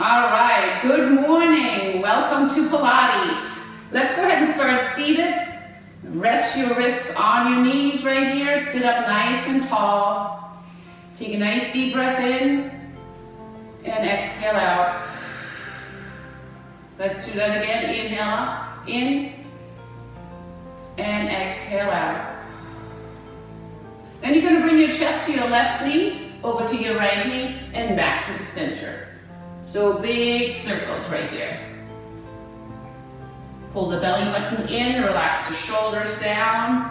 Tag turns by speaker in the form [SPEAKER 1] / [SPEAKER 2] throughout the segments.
[SPEAKER 1] All right, good morning. Welcome to Pilates. Let's go ahead and start seated. Rest your wrists on your knees right here. Sit up nice and tall. Take a nice deep breath in and exhale out. Let's do that again. Inhale up, in, and exhale out. Then you're going to bring your chest to your left knee, over to your right knee, and back to the center. So big circles right here. Pull the belly button in, relax the shoulders down.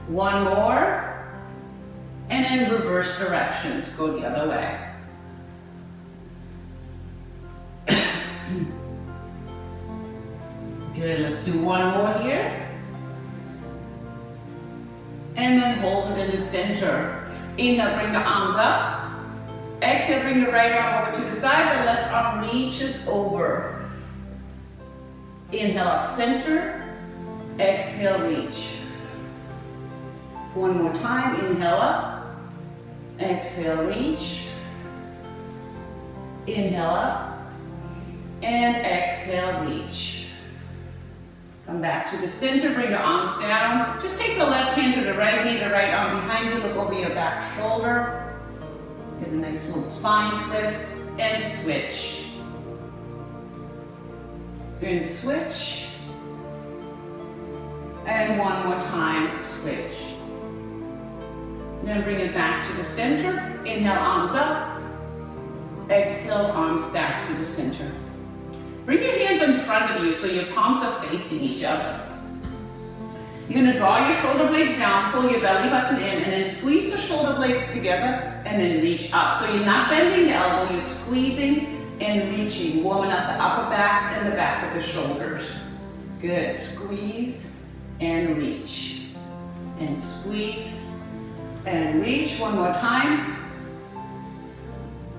[SPEAKER 1] One more, and then reverse directions, go the other way. Good, let's do one more here. And then hold it in the center. Inhale, bring the arms up. Exhale, bring the right arm over to the side, the left arm reaches over. Inhale up center, exhale reach. One more time, inhale up, exhale reach. Inhale up, and exhale reach. Come back to the center, bring the arms down. Just take the left hand to the right knee, the right arm behind you, look over your back shoulder. Get a nice little spine twist, and switch. And switch. And one more time, switch. Then bring it back to the center. Inhale, arms up. Exhale, arms back to the center. Bring your hands in front of you so your palms are facing each other. You're going to draw your shoulder blades down, pull your belly button in, and then squeeze the shoulder blades together, and then reach up. So you're not bending the elbow, you're squeezing and reaching, warming up the upper back and the back of the shoulders. Good, squeeze and reach. And squeeze and reach, one more time.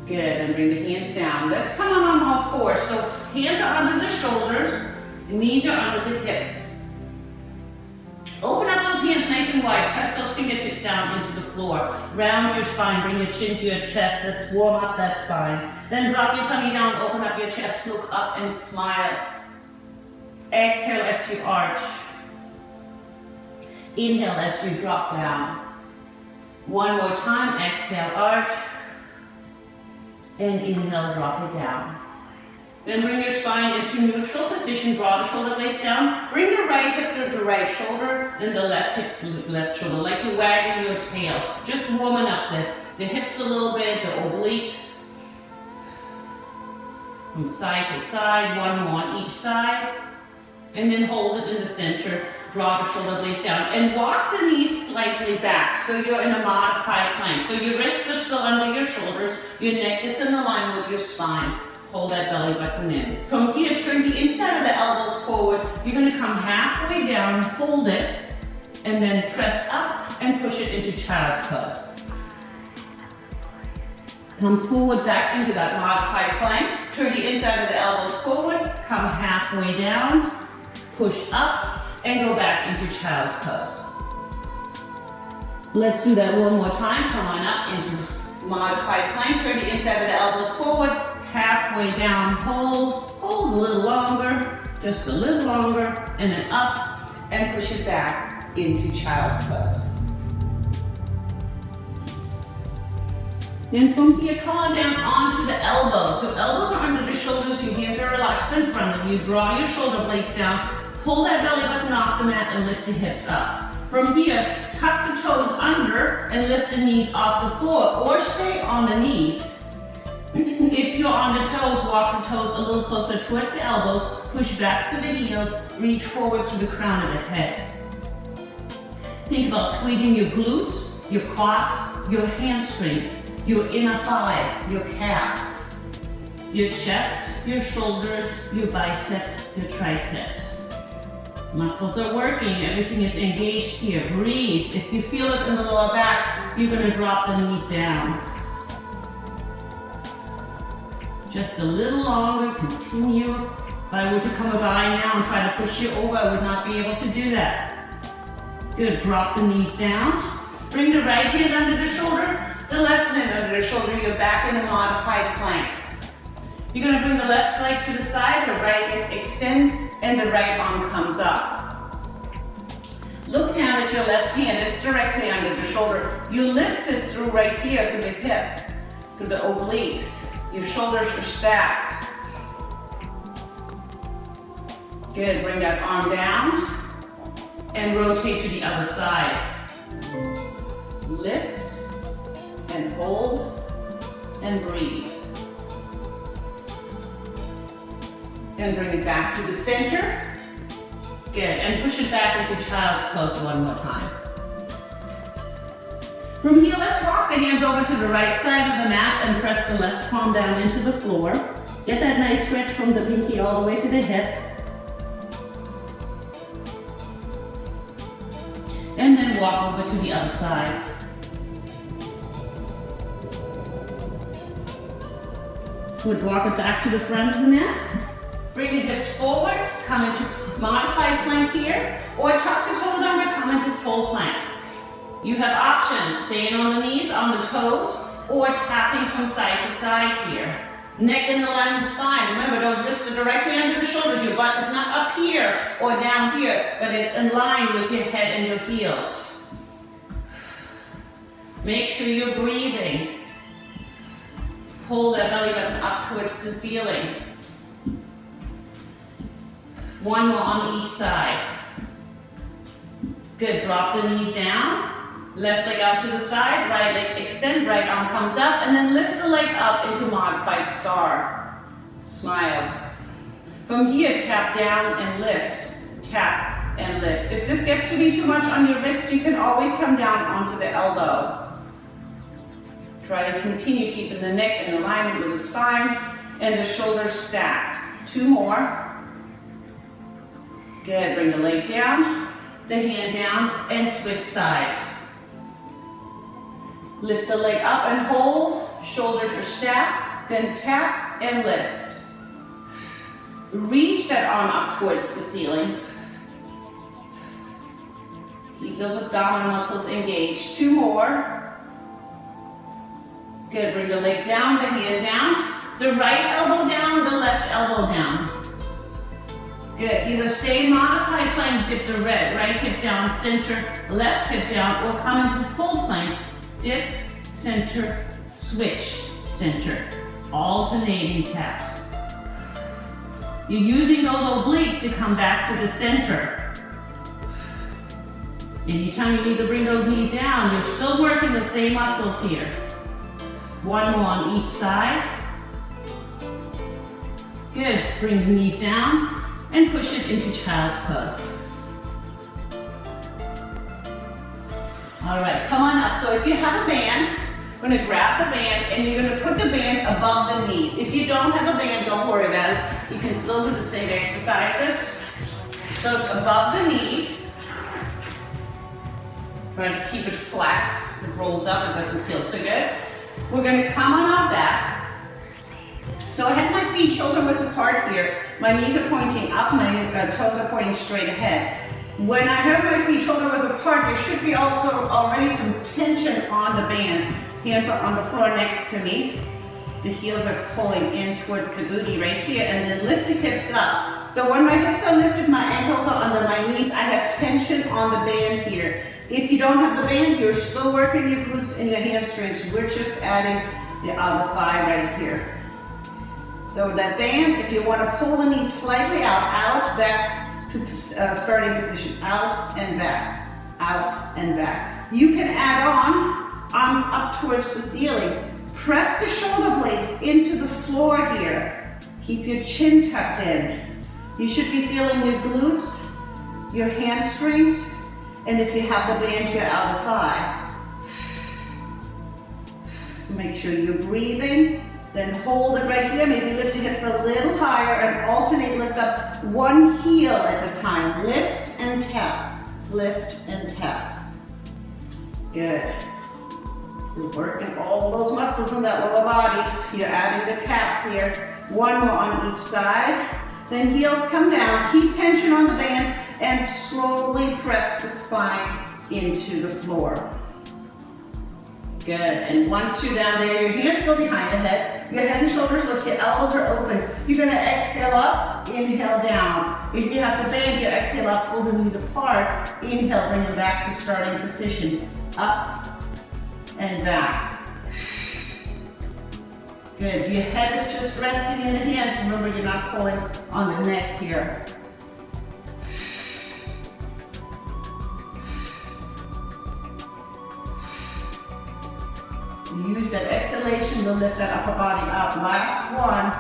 [SPEAKER 1] Good, and bring the hands down. Let's come on all fours. So hands are under the shoulders, and knees are under the hips. Open up those hands nice and wide. Press those fingertips down into the floor. Round your spine. Bring your chin to your chest. Let's warm up that spine. Then drop your tummy down. Open up your chest. Look up and smile. Exhale as you arch. Inhale as you drop down. One more time. Exhale, arch. And inhale, drop it down. Then bring your spine into neutral position. Draw the shoulder blades down. Bring the right hip to the right shoulder and the left hip to the left shoulder, like you're wagging your tail. Just warming up the hips a little bit, the obliques. From side to side, one more on each side. And then hold it in the center. Draw the shoulder blades down. And walk the knees slightly back so you're in a modified plank. So your wrists are still under your shoulders. Your neck is in line with your spine. Hold that belly button in. From here, turn the inside of the elbows forward. You're going to come halfway down, hold it, and then press up and push it into child's pose. Come forward back into that modified plank. Turn the inside of the elbows forward, come halfway down, push up, and go back into child's pose. Let's do that one more time. Come on up into modified plank. Turn the inside of the elbows forward, halfway down, hold a little longer, just a little longer, and then up, and push it back into child's pose. Then from here, come on down onto the elbows. So elbows are under the shoulders, your hands are relaxed in front of you. Draw your shoulder blades down, pull that belly button off the mat, and lift the hips up. From here, tuck the toes under and lift the knees off the floor, or stay on the knees. If you're on the toes, walk the toes a little closer towards the elbows, push back through the heels, reach forward through the crown of the head. Think about squeezing your glutes, your quads, your hamstrings, your inner thighs, your calves, your chest, your shoulders, your biceps, your triceps. Muscles are working, everything is engaged here. Breathe. If you feel it in the lower back, you're going to drop the knees down. Just a little longer, continue. If I were to come by now and try to push you over, I would not be able to do that. Good, drop the knees down. Bring the right hand under the shoulder, the left hand under the shoulder. You're back in a modified plank. You're gonna bring the left leg to the side, the right leg extends, and the right arm comes up. Look down at your left hand, it's directly under the shoulder. You lift it through right here to the hip, to the obliques. Your shoulders are stacked. Good, bring that arm down and rotate to the other side. Lift and hold and breathe. And bring it back to the center. Good, and push it back into child's pose one more time. From here, let's walk the hands over to the right side of the mat and press the left palm down into the floor. Get that nice stretch from the pinky all the way to the hip. And then walk over to the other side. Good, walk it back to the front of the mat. Bring the hips forward, come into modified plank here, or tuck the toes under, come into full plank. You have options, staying on the knees, on the toes, or tapping from side to side here. Neck in alignment spine. Remember, those wrists are directly under the shoulders. Your butt is not up here or down here, but it's in line with your head and your heels. Make sure you're breathing. Pull that belly button up towards the ceiling. One more on each side. Good, drop the knees down. Left leg out to the side, right leg extend, right arm comes up, and then lift the leg up into modified star. Smile. From here, tap down and lift. Tap and lift. If this gets to be too much on your wrists, you can always come down onto the elbow. Try to continue keeping the neck in alignment with the spine and the shoulders stacked. Two more. Good, bring the leg down, the hand down, and switch sides. Lift the leg up and hold, shoulders are stacked, then tap and lift. Reach that arm up towards the ceiling. Keep those abdominal muscles engaged. Two more. Good, bring the leg down, the hand down, the right elbow down, the left elbow down. Good, either stay modified plank, dip the right hip down, center, left hip down, or come into full plank, dip, center, switch, center. Alternating taps. You're using those obliques to come back to the center. Anytime you need to bring those knees down, you're still working the same muscles here. One more on each side. Good, bring the knees down and push it into child's pose. All right, come on up. So if you have a band, we're gonna grab the band and you're gonna put the band above the knees. If you don't have a band, don't worry about it. You can still do the same exercises. So it's above the knee. Try to keep it flat. It rolls up, it doesn't feel so good. We're gonna come on our back. So I have my feet shoulder width apart here. My knees are pointing up, my toes are pointing straight ahead. When I have my feet shoulder width apart, there should be also already some tension on the band. Hands are on the floor next to me. The heels are pulling in towards the booty right here, and then lift the hips up. So when my hips are lifted, my ankles are under my knees. I have tension on the band here. If you don't have the band, you're still working your glutes and your hamstrings. We're just adding the other thigh right here. So that band, if you want to pull the knees slightly out, back to starting position, out and back, out and back. You can add on arms up towards the ceiling. Press the shoulder blades into the floor here. Keep your chin tucked in. You should be feeling your glutes, your hamstrings, and if you have the band, your outer thigh. Make sure you're breathing. Then hold it right here, maybe lift your hips a little higher and alternate lift up one heel at a time. Lift and tap, lift and tap. Good. You're working all those muscles in that lower body. You're adding the calves here. One more on each side. Then heels come down, keep tension on the band and and slowly press the spine into the floor. Good, and once you're down there, your hands go behind the head, your head and shoulders lift, your elbows are open. You're gonna exhale up, inhale down. If you have to bend, you exhale up, pull the knees apart. Inhale, bring them back to starting position. Up and back. Good, your head is just resting in the hands. Remember, you're not pulling on the neck here. Use that exhalation to lift that upper body up. Last one.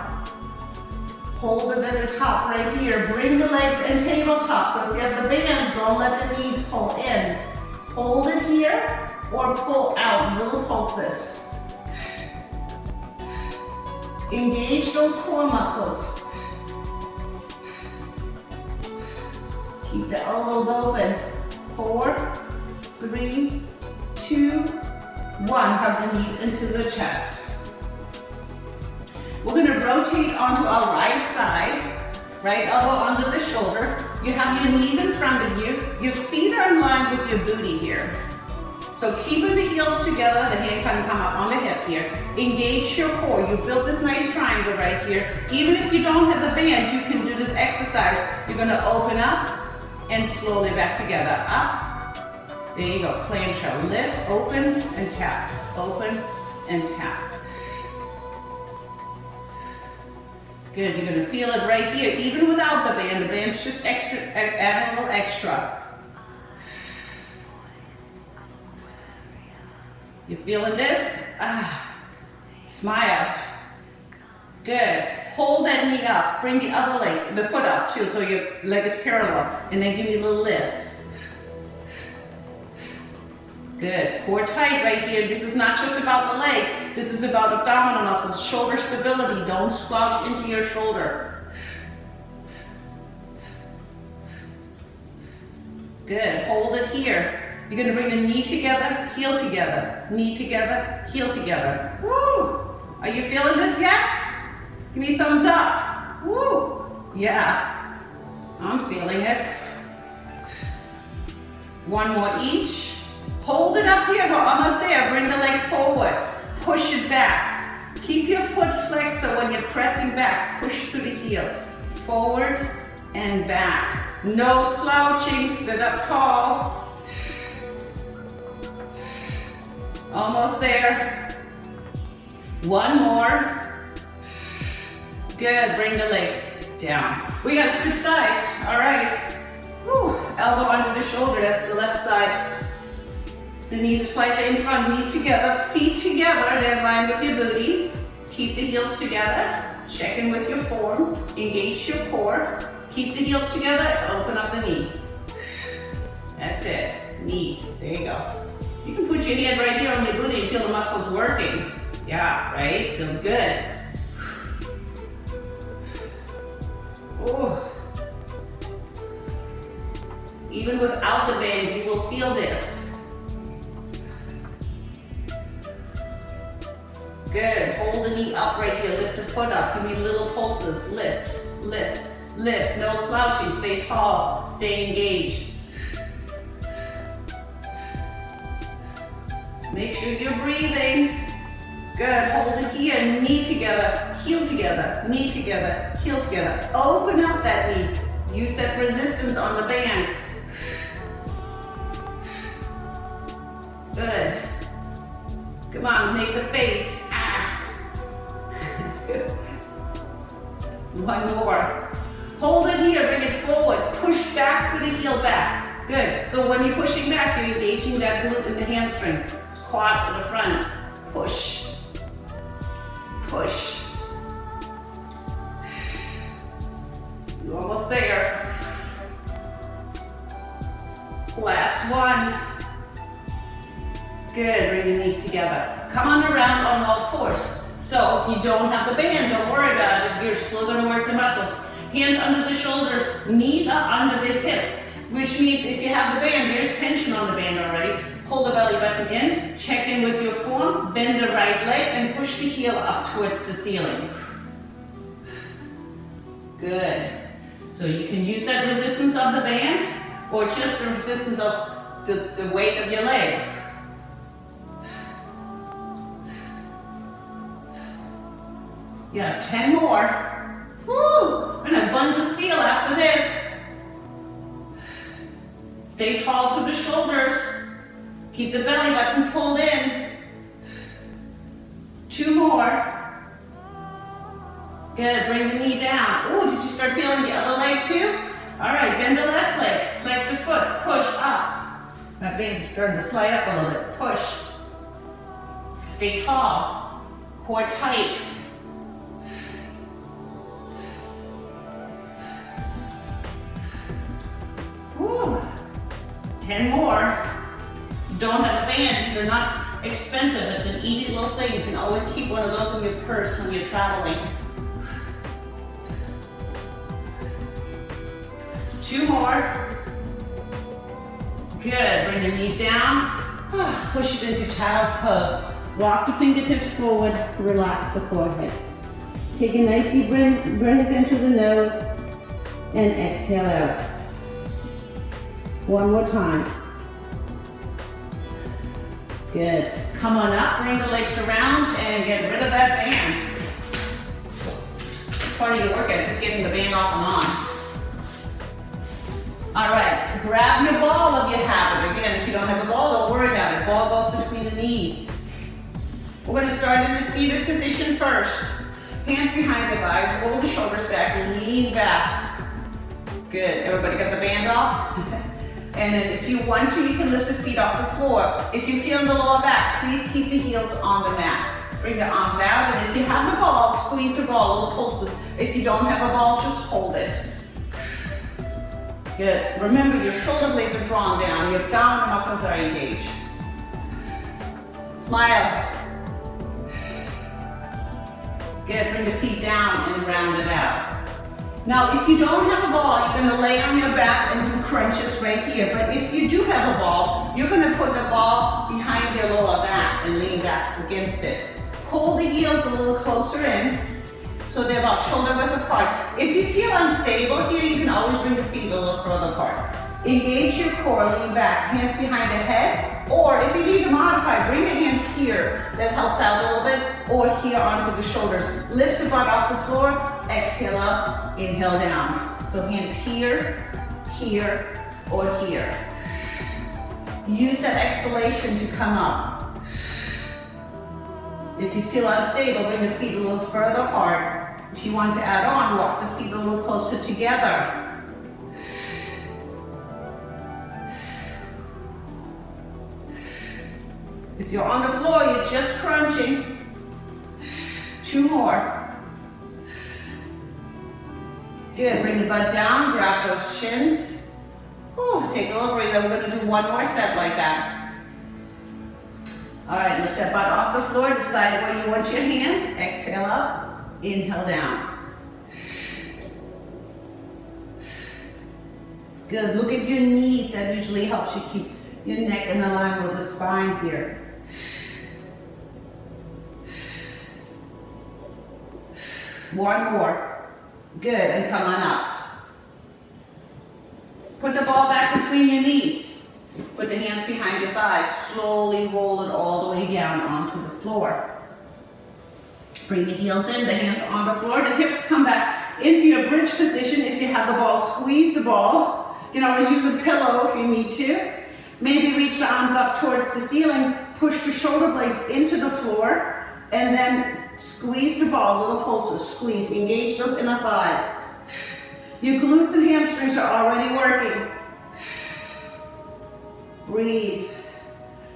[SPEAKER 1] Hold it at the top right here. Bring the legs and tabletop. So if you have the bands, don't let the knees pull in. Hold it here or pull out, little pulses. Engage those core muscles. Keep the elbows open. 4, 3, 2, 1, hug the knees into the chest. We're gonna rotate onto our right side, right elbow under the shoulder. You have your knees in front of you. Your feet are in line with your booty here. So keeping the heels together, the hand can come up on the hip here. Engage your core. You built this nice triangle right here. Even if you don't have the band, you can do this exercise. You're gonna open up and slowly back together. Up. There you go, clamshell. Lift, open, and tap. Open, and tap. Good, you're gonna feel it right here, even without the band. The band's just extra, add a little extra. You feeling this? Smile. Good. Hold that knee up. Bring the other leg, the foot up too, so your leg is parallel. And then give me little lifts. Good. Core tight right here. This is not just about the leg. This is about abdominal muscles, shoulder stability. Don't slouch into your shoulder. Good. Hold it here. You're going to bring the knee together, heel together, knee together, heel together. Woo! Are you feeling this yet? Give me a thumbs up. Woo! Yeah. I'm feeling it. One more each. Hold it up here, we're almost there. Bring the leg forward. Push it back. Keep your foot flexed so when you're pressing back, push through the heel. Forward and back. No slouching, sit up tall. Almost there. One more. Good, bring the leg down. We got to switch sides, all right. Whew. Elbow under the shoulder, that's the left side. The knees are slightly in front, knees together, feet together, they're in line with your booty. Keep the heels together, check in with your form, engage your core, keep the heels together, open up the knee. That's it, knee, there you go. You can put your hand right here on your booty and feel the muscles working. Yeah, right, feels good. Ooh. Even without the band, you will feel this. Good, hold the knee up right here, lift the foot up, give me little pulses, lift, lift, lift, no slouching, stay tall, stay engaged. Make sure you're breathing. Good, hold it here, knee together, heel together, knee together, heel together. Open up that knee, use that resistance on the band. Good. Come on, make the face. One more. Hold it here, bring it forward. Push back through the heel back. Good. So when you're pushing back, you're engaging that glute in the hamstring. It's quads in the front. Push. Push. You're almost there. Last one. Good, bring your knees together. Come on around on all fours. So if you don't have the band, don't worry about it. You're still gonna work the muscles. Hands under the shoulders, knees up under the hips, which means if you have the band, there's tension on the band already. Pull the belly button in, check in with your form, bend the right leg, and push the heel up towards the ceiling. Good. So you can use that resistance of the band, or just the resistance of the weight of your leg. You have 10 more. Woo! And a bunch of steel after this. Stay tall through the shoulders. Keep the belly button pulled in. 2 more. Good, bring the knee down. Ooh, did you start feeling the other leg too? All right, bend the left leg, flex the foot, push up. My band's starting to slide up a little bit, push. Stay tall, core tight. Woo. 10 more. You don't have a band, these are not expensive. It's an easy little thing. You can always keep one of those in your purse when you're traveling. 2 more. Good, bring the knees down. Push it into child's pose. Walk the fingertips forward, relax the forehead. Take a nice deep breath into the nose and exhale out. One more time. Good. Come on up, bring the legs around and get rid of that band. It's part of your workout, just getting the band off and on. All right, grab your ball if you have it. Again, if you don't have a ball, don't worry about it. Ball goes between the knees. We're gonna start in the seated position first. Hands behind the thighs, roll the shoulders back, and lean back. Good, everybody got the band off? And then if you want to, you can lift the feet off the floor. If you feel in the lower back, please keep the heels on the mat. Bring the arms out, and if you have the ball, squeeze the ball, little pulses. If you don't have a ball, just hold it. Good. Remember, your shoulder blades are drawn down, your abdominal muscles are engaged. Smile. Good. Bring the feet down and round it out. Now, if you don't have a ball, you're going to lay on your back and do crunches right here. But if you do have a ball, you're going to put the ball behind your lower back and lean back against it. Pull the heels a little closer in, so they're about shoulder width apart. If you feel unstable here, you can always bring the feet a little further apart. Engage your core, lean back, hands behind the head, or if you need to modify, bring the hands here. That helps out a little bit, or here onto the shoulders. Lift the butt off the floor, exhale up, inhale down. So hands here, here, or here. Use that exhalation to come up. If you feel unstable, bring the feet a little further apart. If you want to add on, walk the feet a little closer together. If you're on the floor, you're just crunching. 2 more. Good, bring the butt down, grab those shins. Take a little breather, we're gonna do 1 more set like that. All right, lift that butt off the floor, decide where you want your hands. Exhale up, inhale down. Good, look at your knees. That usually helps you keep your neck in line with the spine here. One more. Good, and come on up. Put the ball back between your knees. Put the hands behind your thighs. Slowly roll it all the way down onto the floor. Bring the heels in, the hands on the floor. The hips come back into your bridge position. If you have the ball, squeeze the ball. You can always use a pillow if you need to. Maybe reach the arms up towards the ceiling. Push the shoulder blades into the floor. And then squeeze the ball, little pulses. Squeeze, engage those inner thighs. Your glutes and hamstrings are already working. Breathe.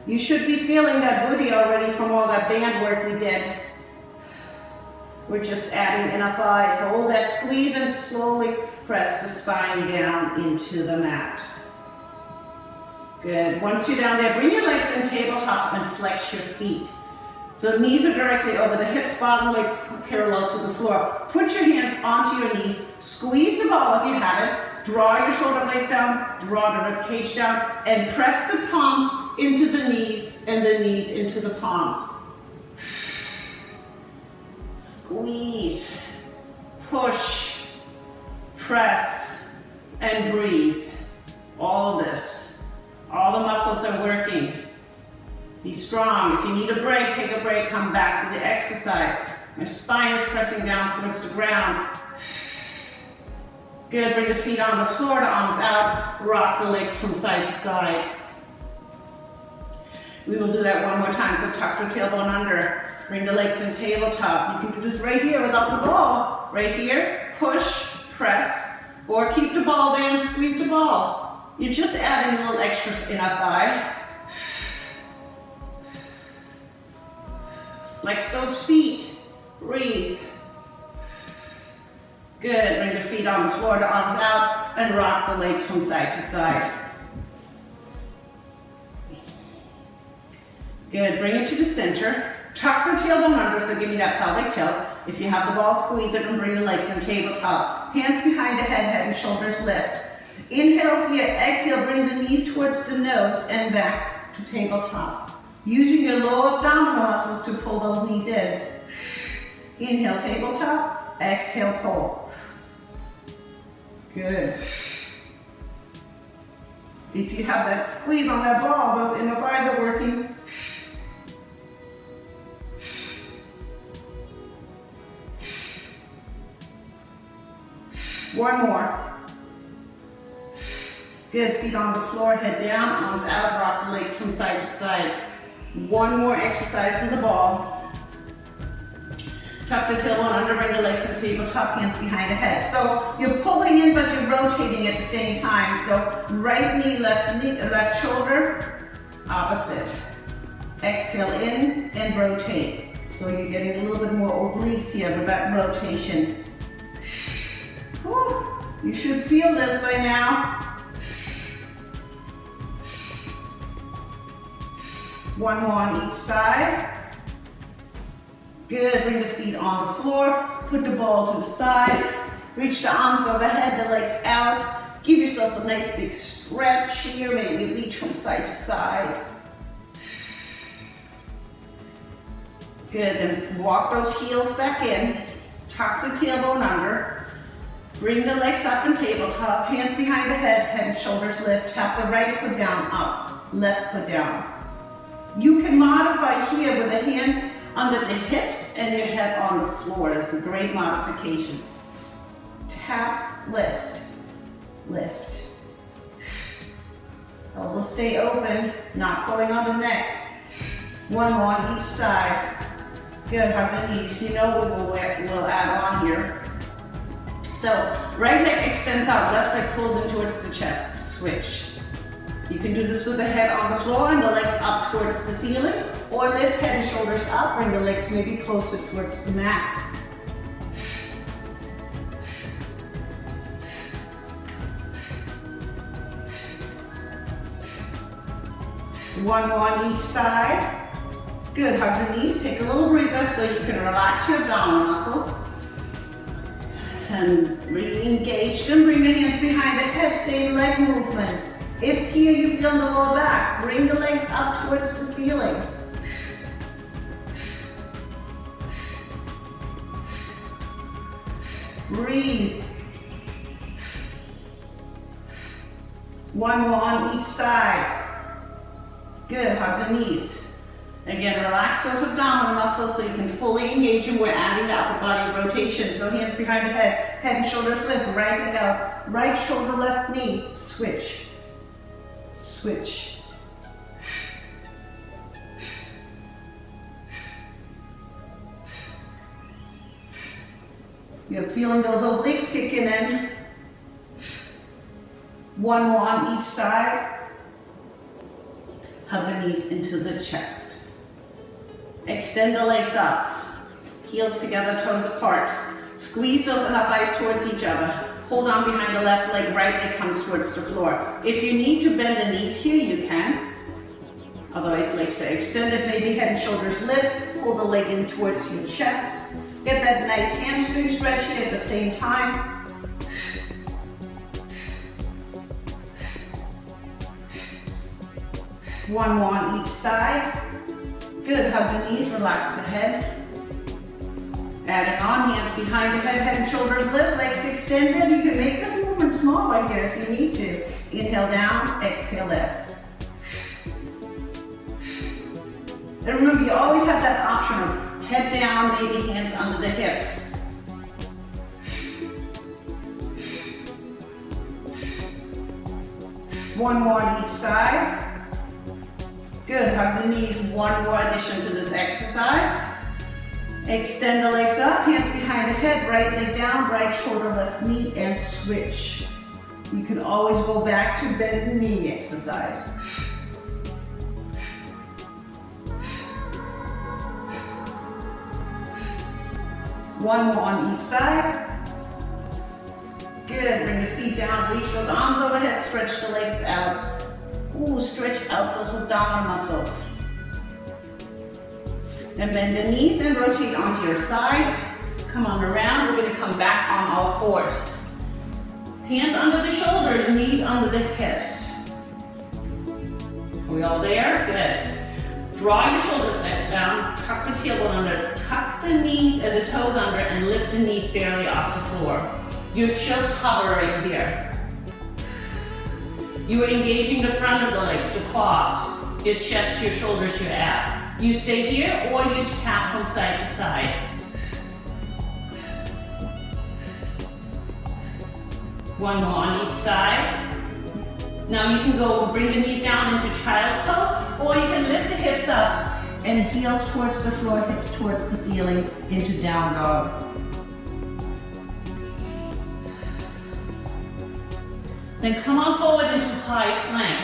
[SPEAKER 1] You should be feeling that booty already from all that band work we did. We're just adding inner thighs. Hold that squeeze and slowly press the spine down into the mat. Good. Once you're down there, bring your legs in tabletop and flex your feet. So knees are directly over the hips, bottom leg parallel to the floor. Put your hands onto your knees. Squeeze the ball if you have it. Draw your shoulder blades down, draw the rib cage down, and press the palms into the knees and the knees into the palms. Squeeze, push, press, and breathe. All of this. All the muscles are working. Be strong. If you need a break, take a break, come back to the exercise. Your spine is pressing down towards the ground. Good, bring the feet on the floor, the arms out, rock the legs from side to side. We will do that one more time, so tuck the tailbone under, bring the legs in tabletop. You can do this right here without the ball. Right here, push, press, or keep the ball there and squeeze the ball. You're just adding a little extra inner thigh. Flex those feet, breathe. Good, bring the feet on the floor, the arms out, and rock the legs from side to side. Good, bring it to the center. Tuck the tailbone under, so give me that pelvic tilt. If you have the ball, squeeze it and bring the legs in tabletop. Hands behind the head, head and shoulders lift. Inhale here, exhale, bring the knees towards the nose and back to tabletop. Using your lower abdominal muscles to pull those knees in. Inhale, tabletop, exhale, pull. Good. If you have that squeeze on that ball, those inner thighs are working. One more. Good, feet on the floor, head down, arms out, rock the legs from side to side. One more exercise for the ball. Tuck the tailbone under, bring the legs to the tabletop, hands behind the head. So you're pulling in, but you're rotating at the same time. So right knee, left shoulder, opposite. Exhale in and rotate. So you're getting a little bit more obliques here with that rotation. Whew. You should feel this by now. One more on each side. Good, bring the feet on the floor, put the ball to the side, reach the arms overhead, the legs out. Give yourself a nice big stretch here, maybe reach from side to side. Good, then walk those heels back in, tuck the tailbone under, bring the legs up in tabletop, hands behind the head, head and shoulders lift, tap the right foot down, up, left foot down. You can modify here with the hands under the hips and your head on the floor. It's a great modification. Tap, lift, lift. Elbows stay open, not pulling on the neck. One more on each side. Good, hug the knees. You know we'll add on here. So, right leg extends out, left leg pulls in towards the chest. Switch. You can do this with the head on the floor and the legs up towards the ceiling, or lift head and shoulders up, bring the legs maybe closer towards the mat. One more on each side. Good, hug the knees, take a little breather so you can relax your abdominal muscles. And re-engage them, bring the hands behind the head, same leg movement. If here you feel the lower back, bring the legs up towards the ceiling. Breathe. One more on each side. Good, hug the knees. Again, relax those abdominal muscles so you can fully engage, and we're adding the upper body rotation. So hands behind the head, head and shoulders lift, right leg out, right shoulder, left knee, switch. Switch. You're feeling those obliques kicking in. One more on each side. Hug the knees into the chest. Extend the legs up. Heels together, toes apart. Squeeze those inner thighs towards each other. Hold on behind the left leg, right leg comes towards the floor. If you need to bend the knees here, you can. Otherwise, legs are extended, maybe head and shoulders lift, pull the leg in towards your chest. Get that nice hamstring stretch here at the same time. One more on each side. Good, hug the knees, relax the head. Adding on, hands behind the head, head and shoulders lift, legs extended. You can make this movement smaller here if you need to. Inhale down, exhale lift. And remember, you always have that option of Head down, maybe hands under the hips. One more on each side. Good, hug the knees, one more addition to this exercise. Extend the legs up, hands behind the head, right leg down, right shoulder, left knee, and switch. You can always go back to bend the knee exercise. One more on each side. Good, bring the feet down, reach those arms overhead, stretch the legs out. Ooh, stretch out those abdominal muscles. Then bend the knees and rotate onto your side. Come on around, we're gonna come back on all fours. Hands under the shoulders, knees under the hips. Are we all there? Good. Draw your shoulders down, tuck the tailbone under, tuck the knees and the toes under, and lift the knees barely off the floor. You're just hovering here. You are engaging the front of the legs, the quads, your chest, your shoulders, your abs. You stay here or you tap from side to side. One more on each side. Now you can go bring the knees down into child's pose, or you can lift the hips up and heels towards the floor, hips towards the ceiling into down dog. Then come on forward into high plank.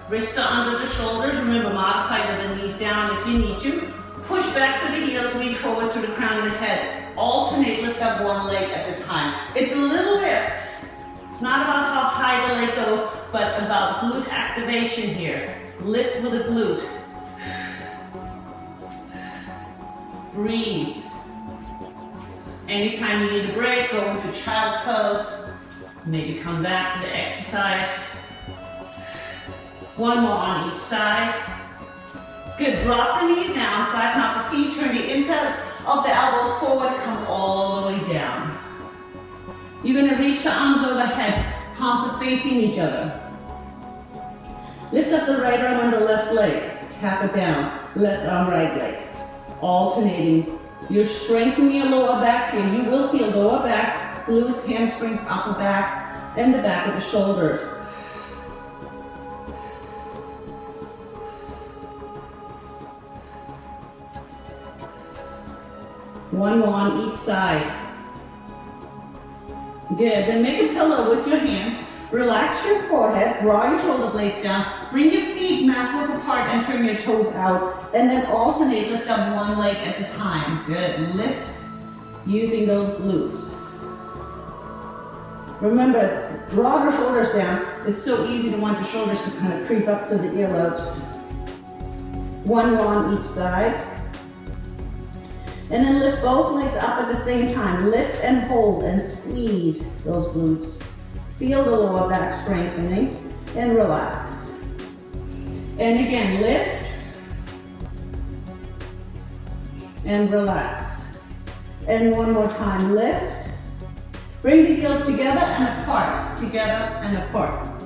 [SPEAKER 1] Wrists are under the shoulders. Remember, modify with the knees down if you need to. Push back through the heels, reach forward to the crown of the head. Alternate, lift up one leg at a time. It's a little lift. It's not about how high the leg goes, but about glute activation here. Lift with the glute. Breathe. Anytime you need a break, go into child's pose. Maybe come back to the exercise. One more on each side. Good, drop the knees down, flatten out the feet, turn the inside of the elbows forward, come all the way down. You're gonna reach the arms overhead, palms are facing each other. Lift up the right arm on the left leg, tap it down, left arm, right leg. Alternating. You're strengthening your lower back here. You will feel lower back, glutes, hamstrings, upper back, and the back of the shoulders. One more on each side. Good, then make a pillow with your hands. Relax your forehead, draw your shoulder blades down, bring your feet mat width apart and turn your toes out, and then alternate, lift up one leg at a time. Good, lift using those glutes. Remember, draw the shoulders down. It's so easy to want the shoulders to kind of creep up to the earlobes. One more on each side. And then lift both legs up at the same time. Lift and hold and squeeze those glutes. Feel the lower back strengthening and relax. And again, lift and relax. And one more time, lift. Bring the heels together and apart, together and apart.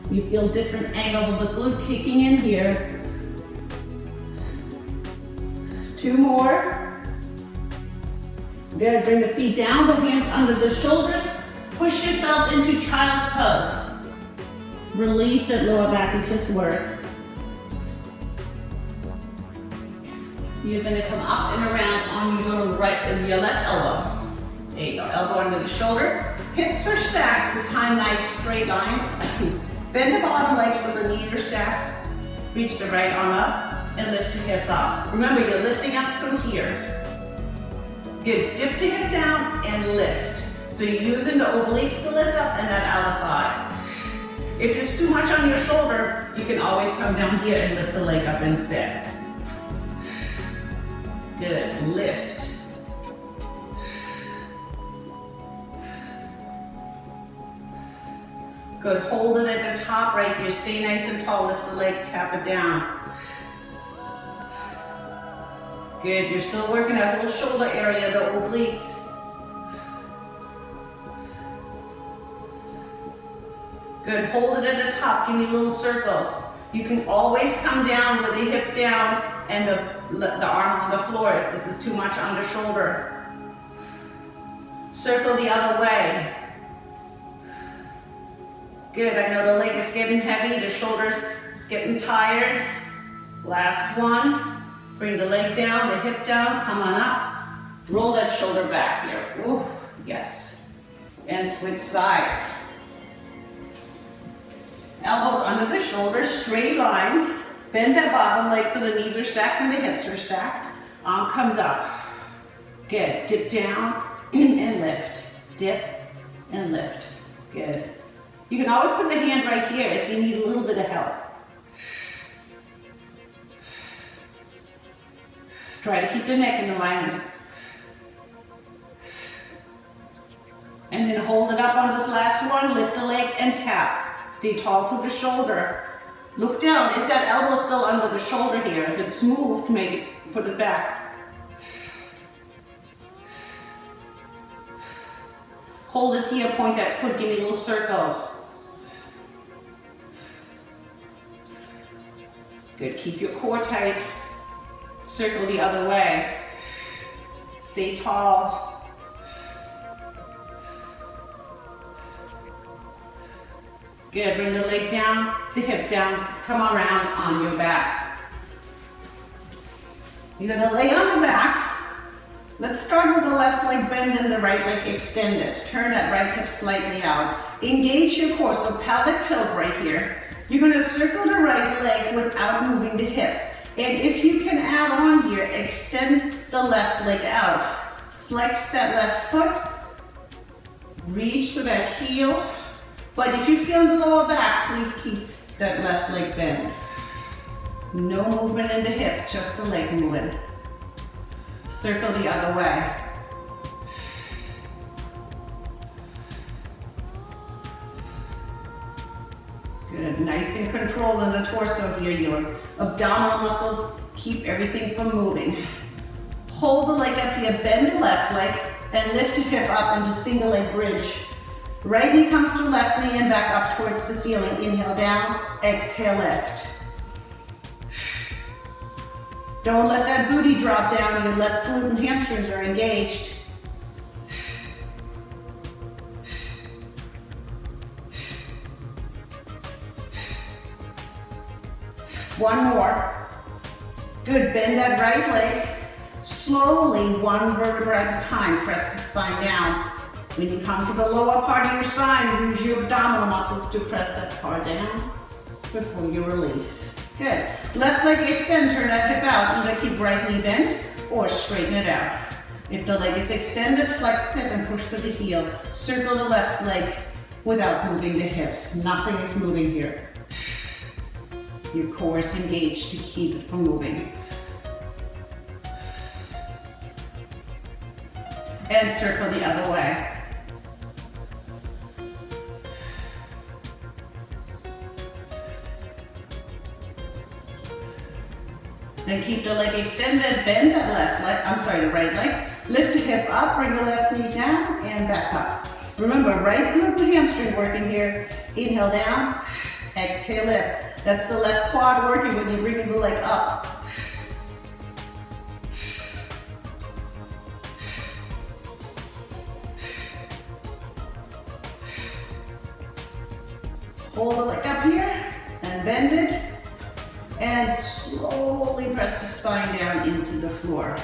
[SPEAKER 1] You feel different angles of the glute kicking in here. Two more. Good, bring the feet down, the hands under the shoulders. Push yourself into child's pose. Release that lower back, we just worked. You're gonna come up and around on your right and your left elbow. There you go, elbow under the shoulder. Hips are stacked, this time nice straight line. Bend the bottom leg so the knees are stacked. Reach the right arm up and lift the hip up. Remember, you're lifting up from here. Good, dip the hip down and lift. So you're using the obliques to lift up and that outer thigh. If it's too much on your shoulder, you can always come down here and lift the leg up instead. Good, lift. Good, hold it at the top right here. Stay nice and tall, lift the leg, tap it down. Good, you're still working that whole shoulder area, the obliques. Good, hold it at the top, give me little circles. You can always come down with the hip down and the arm on the floor if this is too much on the shoulder. Circle the other way. Good, I know the leg is getting heavy, the shoulder is getting tired. Last one. Bring the leg down, the hip down, come on up. Roll that shoulder back here. Ooh, yes. And switch sides. Elbows under the shoulders, straight line. Bend that bottom leg so the knees are stacked and the hips are stacked. Arm comes up. Good. Dip down and lift. Dip and lift. Good. You can always put the hand right here if you need a little bit of help. Try to keep the neck in alignment. And then hold it up on this last one, lift the leg and tap. Stay tall through the shoulder. Look down, is that elbow still under the shoulder here? If it's moved, put it back. Hold it here, point that foot, give me little circles. Good, keep your core tight. Circle the other way. Stay tall. Good, bring the leg down, the hip down, come around on your back. You're gonna lay on the back. Let's start with the left leg bend and the right leg extended. Turn that right hip slightly out. Engage your core, so pelvic tilt right here. You're gonna circle the right leg without moving the hips. And if you can add on here, extend the left leg out. Flex that left foot. Reach for that heel. But if you feel the lower back, please keep that left leg bent. No movement in the hip, just the leg moving. Circle the other way. Good, nice and controlled in the torso here. Your abdominal muscles keep everything from moving. Hold the leg up here, bend the left leg, and lift the hip up into single leg bridge. Right knee comes to left knee and back up towards the ceiling. Inhale down, exhale lift. Don't let that booty drop down. Your left glute and hamstrings are engaged. One more. Good, bend that right leg. Slowly, one vertebra at a time, press the spine down. When you come to the lower part of your spine, use your abdominal muscles to press that part down before you release. Good. Left leg extend, turn that hip out. Either keep right knee bent or straighten it out. If the leg is extended, flex it and push to the heel. Circle the left leg without moving the hips. Nothing is moving here. Your core is engaged to keep it from moving. And circle the other way. Then keep the leg extended, bend that left leg, the right leg. Lift the hip up, bring the left knee down and back up. Remember, right glute and hamstring working here. Inhale down, exhale lift. That's the left quad working when you're bringing the leg up. Hold the leg up here and bend it. And slowly press the spine down into the floor.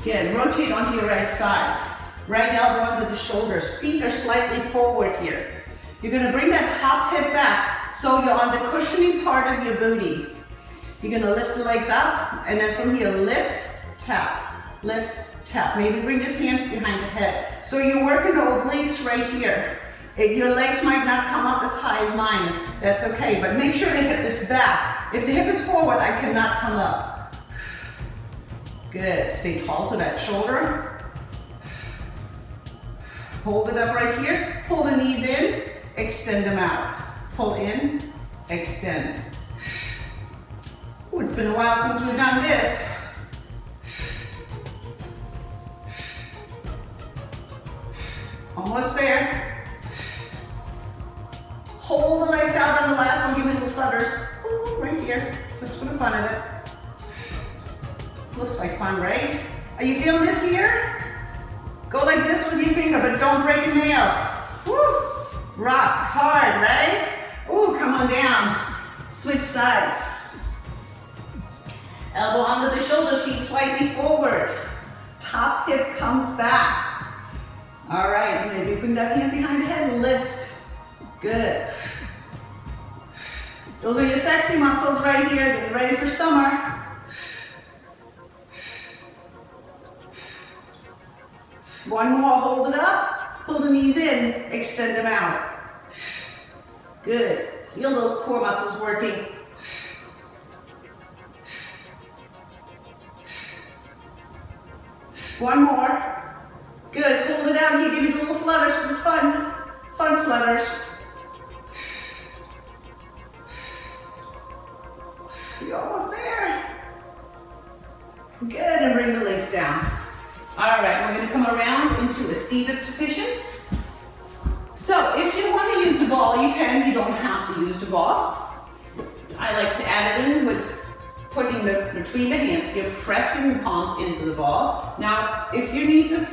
[SPEAKER 1] Good, rotate onto your right side. Right elbow under the shoulders. Feet are slightly forward here. You're gonna bring that top hip back so you're on the cushiony part of your booty. You're gonna lift the legs up and then from here, lift, tap, lift, tap. Maybe bring your hands behind the head. So you're working the obliques right here. Your legs might not come up as high as mine. That's okay, but make sure the hip is back. If the hip is forward, I cannot come up. Good, stay tall to that shoulder. Hold it up right here. Pull the knees in, extend them out. Pull in, extend. Ooh, it's been a while since we've done this. Almost there. Hold the legs out on the last one, give me little flutters. Ooh, right here, just for the
[SPEAKER 2] fun of it. Looks like fun, right? Are you feeling this here? Go like this with your finger, but don't break a nail. Woo! Rock hard, right? Ooh, come on down. Switch sides. Elbow under the shoulders, feet slightly forward. Top hip comes back. All right, maybe bring that hand behind the head, lift. Good. Those are your sexy muscles right here, getting ready for summer. One more, hold it up, pull the knees in, extend them out. Good, feel those core muscles working. One more. Good, hold it down here, give me little flutters for fun. Fun flutters. You're almost there. Good, and bring the legs down. All right, we're gonna come around into a seated position. So if you want to use the ball, you can. You don't have to use the ball. I like to add it in with putting between the hands here, pressing the palms into the ball. Now, if you need to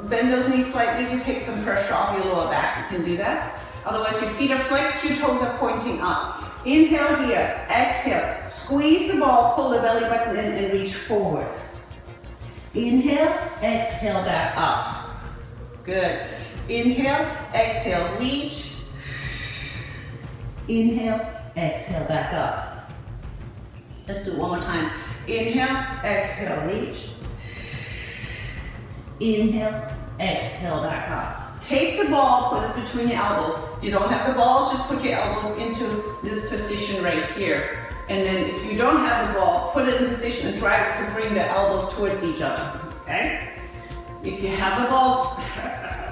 [SPEAKER 2] bend those knees slightly to take some pressure off your lower back, you can do that. Otherwise, your feet are flexed, your toes are pointing up. Inhale here, exhale, squeeze the ball, pull the belly button in and reach forward. Inhale, exhale, back up. Good. Inhale, exhale, reach. Inhale, exhale, back up. Let's do it one more time. Inhale, exhale, reach. Inhale, exhale, back up. Take the ball, put it between your elbows. If you don't have the ball, just put your elbows into this position right here. And then if you don't have the ball, put it in position and try to bring the elbows towards each other, okay? If you have the ball,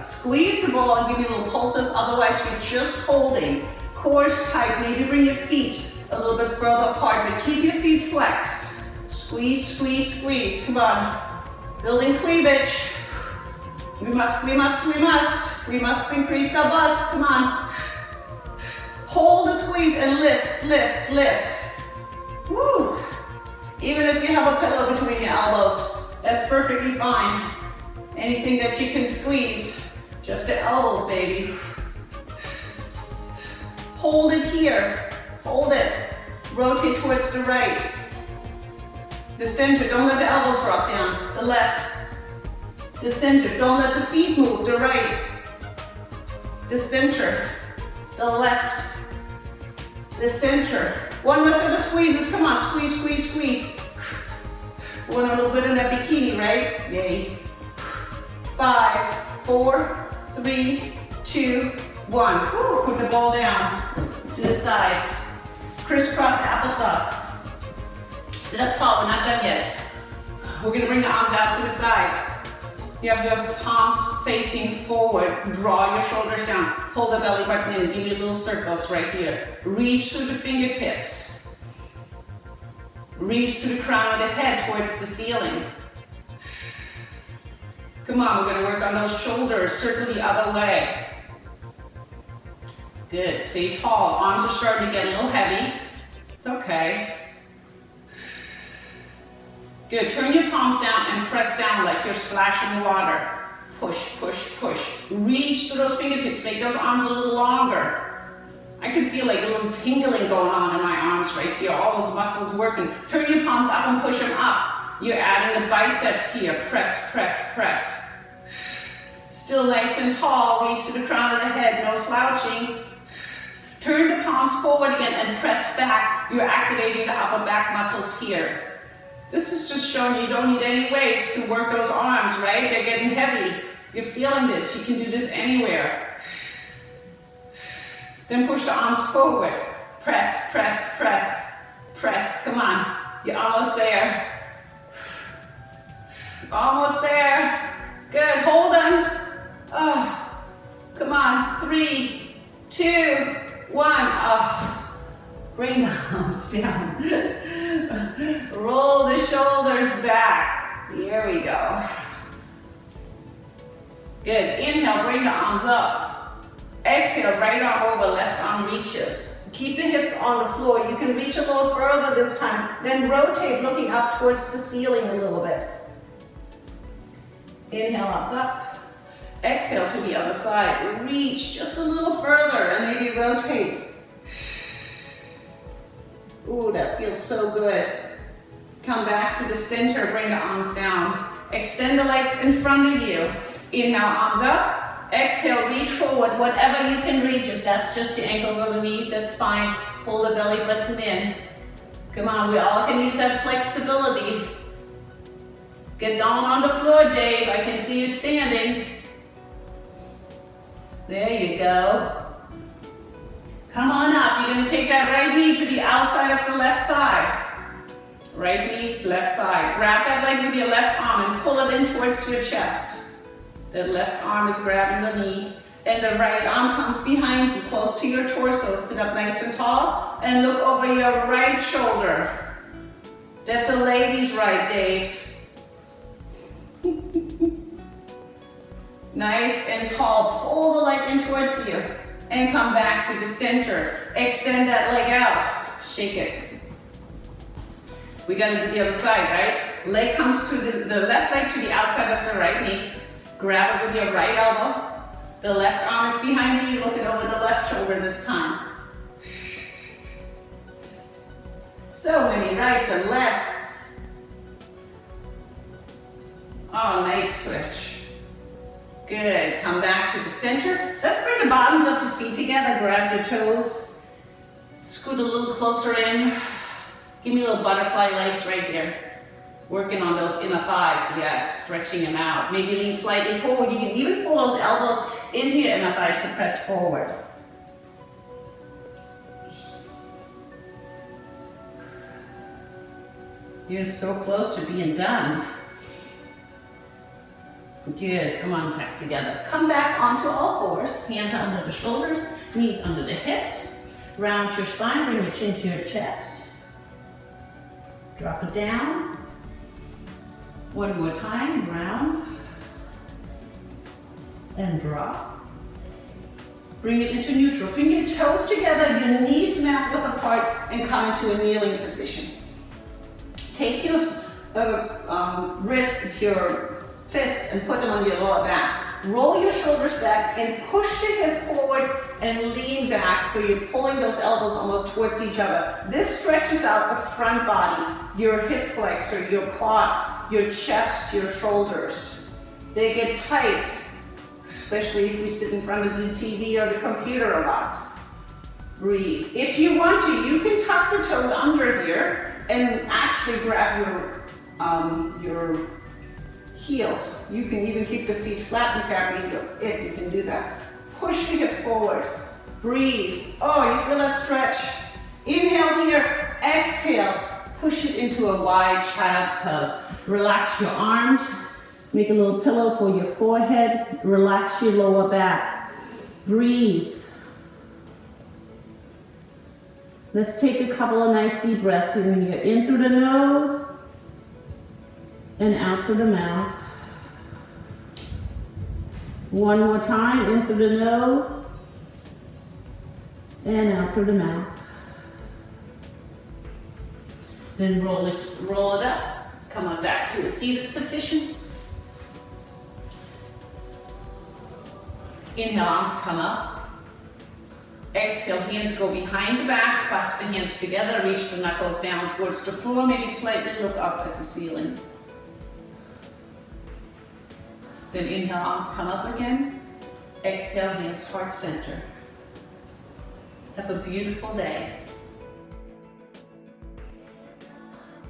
[SPEAKER 2] squeeze the ball and give me little pulses, otherwise you're just holding. Core's tight, maybe bring your feet a little bit further apart, but keep your feet flexed. Squeeze, squeeze, squeeze, come on. Building cleavage. We must increase our bust, come on. Hold the squeeze and lift, lift, lift. Woo! Even if you have a pillow between your elbows, that's perfectly fine. Anything that you can squeeze, just the elbows, baby. Hold it here, hold it. Rotate towards the right. The center, don't let the elbows drop down. The left. The center, don't let the feet move. The right. The center. The left. The center. One more set of squeezes. Come on, squeeze, squeeze, squeeze. We want a little bit in that bikini, right? Yay. 5, 4, 3, 2, 1. Woo, put the ball down to the side. Crisscross applesauce. Sit up tall, we're not done yet. We're gonna bring the arms out to the side. You have your palms facing forward. Draw your shoulders down. Pull the belly button in. Give me little circles right here. Reach through the fingertips. Reach through the crown of the head towards the ceiling. Come on, we're gonna work on those shoulders. Circle the other way. Good, stay tall. Arms are starting to get a little heavy. It's okay. Good, turn your palms down and press down like you're splashing water. Push, push, push. Reach through those fingertips, make those arms a little longer. I can feel like a little tingling going on in my arms right here, all those muscles working. Turn your palms up and push them up. You're adding the biceps here, press, press, press. Still nice and tall, reach to the crown of the head, no slouching. Turn the palms forward again and press back. You're activating the upper back muscles here. This is just showing you don't need any weights to work those arms, right? They're getting heavy. You're feeling this. You can do this anywhere. Then push the arms forward. Press, press, press, press. Come on. You're almost there. Almost there. Good. Hold them. Oh, come on. 3, 2, 1. Oh. Bring the arms down. Roll the shoulders back. Here we go. Good. Inhale, bring the arms up. Exhale, right arm over, left arm reaches. Keep the hips on the floor. You can reach a little further this time. Then rotate, looking up towards the ceiling a little bit. Inhale, arms up. Exhale to the other side. Reach just a little further and maybe rotate. Ooh, that feels so good. Come back to the center, bring the arms down. Extend the legs in front of you. Inhale, arms up. Exhale, reach forward, whatever you can reach. If that's just the ankles or the knees, that's fine. Pull the belly button in. Come on, we all can use that flexibility. Get down on the floor, Dave. I can see you standing. There you go. Come on up. You're gonna take that right knee to the outside of the left thigh. Right knee, left thigh. Grab that leg with your left arm and pull it in towards your chest. The left arm is grabbing the knee, and the right arm comes behind you, close to your torso. Sit up nice and tall, and look over your right shoulder. That's a lady's right, Dave. Nice and tall. Pull the leg in towards you, and come back to the center. Extend that leg out. Shake it. We gotta do the other side, right? Leg comes to the left leg to the outside of the right knee. Grab it with your right elbow. The left arm is behind you. Look it over the left shoulder this time. So many rights and lefts. Oh, nice switch. Good. Come back to the center. Let's bring the bottoms of the feet together. Grab your toes. Scoot a little closer in. Give me little butterfly legs right here. Working on those inner thighs, yes, stretching them out. Maybe lean slightly forward. You can even pull those elbows into your inner thighs to press forward. You're so close to being done. Good, come on back together. Come back onto all fours. Hands under the shoulders, knees under the hips. Round your spine, bring your chin to your chest. Drop it down. One more time, round and drop. Bring it into neutral. Bring your toes together, your knees mat width apart, and come into a kneeling position. Take your wrist, your fists, and put them on your lower back. Roll your shoulders back and push the hip forward and lean back so you're pulling those elbows almost towards each other. This stretches out the front body, your hip flexor, your quads, your chest, your shoulders. They get tight, especially if we sit in front of the TV or the computer a lot. Breathe. If you want to, you can tuck the toes under here and actually grab your heels. You can even keep the feet flat and grab your heels if you can do that. Push the hip forward. Breathe. Oh, you feel that stretch? Inhale here. Exhale. Push it into a wide child's pose. Relax your arms. Make a little pillow for your forehead. Relax your lower back. Breathe. Let's take a couple of nice deep breaths in here. In through the nose and out through the mouth. One more time, in through the nose and out through the mouth. Then roll it up. Come on back to a seated position. Inhale, arms come up. Exhale, hands go behind the back, clasp the hands together, reach the knuckles down towards the floor, maybe slightly look up at the ceiling. Then inhale, arms come up again. Exhale, hands heart center. Have a beautiful day.